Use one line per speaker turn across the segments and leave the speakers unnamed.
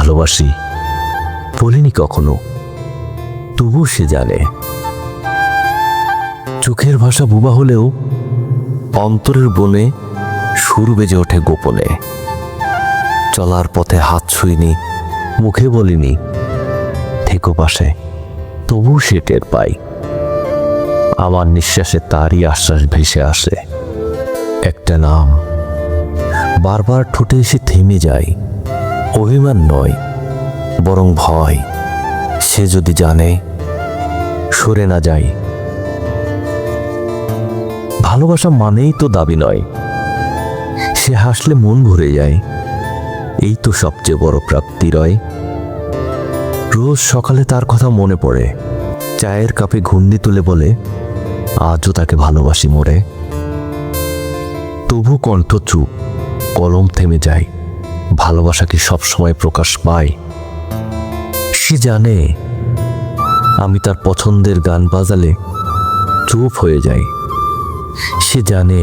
ভালোবাসি, বলিনি কখনো, তবু সে জানে। চোখের ভাষা বোবা হলেও অন্তরের বনে সুর বেজে ওঠে গোপনে। চলার পথে হাত ছুঁইনি, মুখে বলিনি থেকো পাশে, তবু সে টের পাই। আমার নিঃশ্বাসে তারই আশ্বাস ভেসে আসে। একটা নাম বারবার ঠোঁটে এসে থেমে যায়। অভিমান নয়, বরং ভয়। সে যদি জানে, সরে না যায়। ভালোবাসা মানেই তো দাবি নয়। সে হাসলে মন ভরে যায়, এই তো সবচেয়ে বড় প্রাপ্তি রয়। রোজ সকালে তার কথা মনে পড়ে, চায়ের কাপে ঘুন্ডি তুলে বলে আজও তাকে ভালোবাসি মোরে। তবু কণ্ঠ চুপ, কলম থেমে যায়। ভালোবাসা কি সবসময় প্রকাশ পায়? সে জানে আমি তার পছন্দের গান বাজালে চুপ হয়ে যাই। সে জানে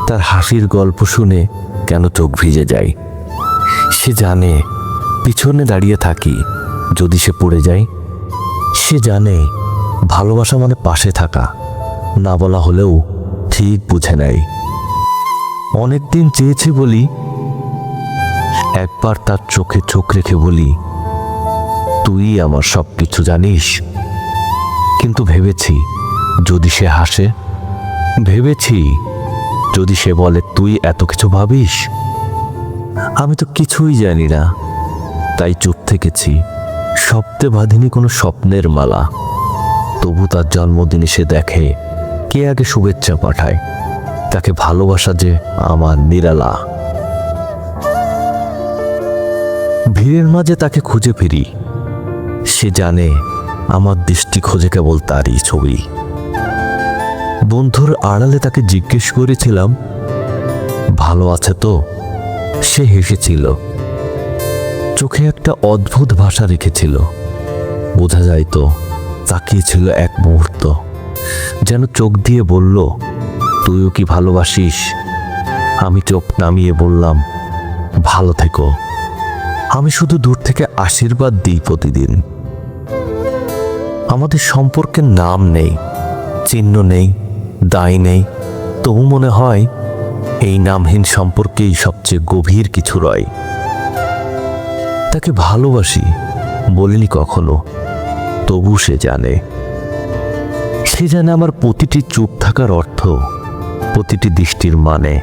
তার হাসির গল্প শুনে কেন চোখ ভিজে যায়। সে জানে পিছনে দাঁড়িয়ে থাকি যদি সে পড়ে যায়। সে জানে ভালোবাসা মানে পাশে থাকা, না বলা হলেও ঠিক বুঝে নেয়। অনেকদিন চেয়েছি বলি, একবার তার চোখে চোখ রেখে বলি তুই আমার সব কিছু জানিস। কিন্তু ভেবেছি যদি সে হাসে, ভেবেছি যদি সে বলে তুই এত কিছু ভাবিস। আমি তো কিছুই জানি না, তাই চুপ থেকেছি। শব্দে বাঁধিনি কোনো স্বপ্নের মালা। তবু তার জন্মদিনে সে দেখে কে আগে শুভেচ্ছা পাঠায়। তাকে ভালোবাসা যে আমার নিরালা। ভিড়ের মাঝে তাকে খুঁজে ফিরি। সে জানে আমার দৃষ্টি খোঁজে কেবল তারই ছবি। বন্ধুর আড়ালে তাকে জিজ্ঞেস করেছিলাম ভালো আছে তো? সে হেসেছিল, চোখে একটা অদ্ভুত ভাষা রেখেছিল। বোঝা যায় তো তাকিয়েছিল এক মুহূর্ত, যেন চোখ দিয়ে বলল তুইও কি ভালোবাসিস? আমি চোখ নামিয়ে বললাম ভালো থেকো। আমি শুধু দূর থেকে আশীর্বাদ দিই প্রতিদিন। আমাদের সম্পর্কের নাম নেই, চিহ্ন নেই, দায় নেই, তবু মনে হয় এই নামহীন সম্পর্কেই সবচেয়ে গভীর কিছু রয়। তাকে ভালোবাসি বলিনি কখনো, তবু সে জানে। সে জানে আমার প্রতিটি চুপ থাকার অর্থ, প্রতিটি দৃষ্টির মানে।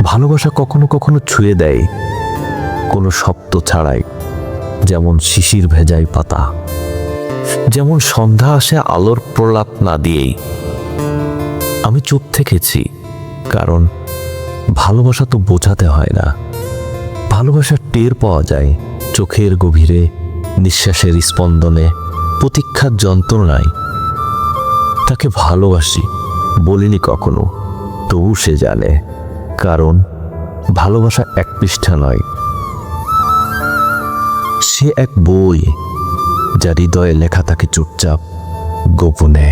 ভালোবাসা কখনো কখনো ছুঁয়ে দেয় কোনো শব্দ ছাড়াই, যেমন শিশির ভেজাই পাতা, যেমন সন্ধ্যা আসে আলোর প্রলাপ না দিয়েই। আমি চুপ থেকেছি কারণ ভালোবাসা তো বোঝাতে হয় না। ভালোবাসার টের পাওয়া যায় চোখের গভীরে, নিঃশ্বাসের স্পন্দনে, প্রতীক্ষার যন্ত্রণায়। তাকে ভালোবাসি বলিনি কখনো, তবু সে জানে। কারণ ভালোবাসা এক পৃষ্ঠা নয়, সে এক বই, যা হৃদয়ে লেখা থাকে চুপচাপ, গোপনে।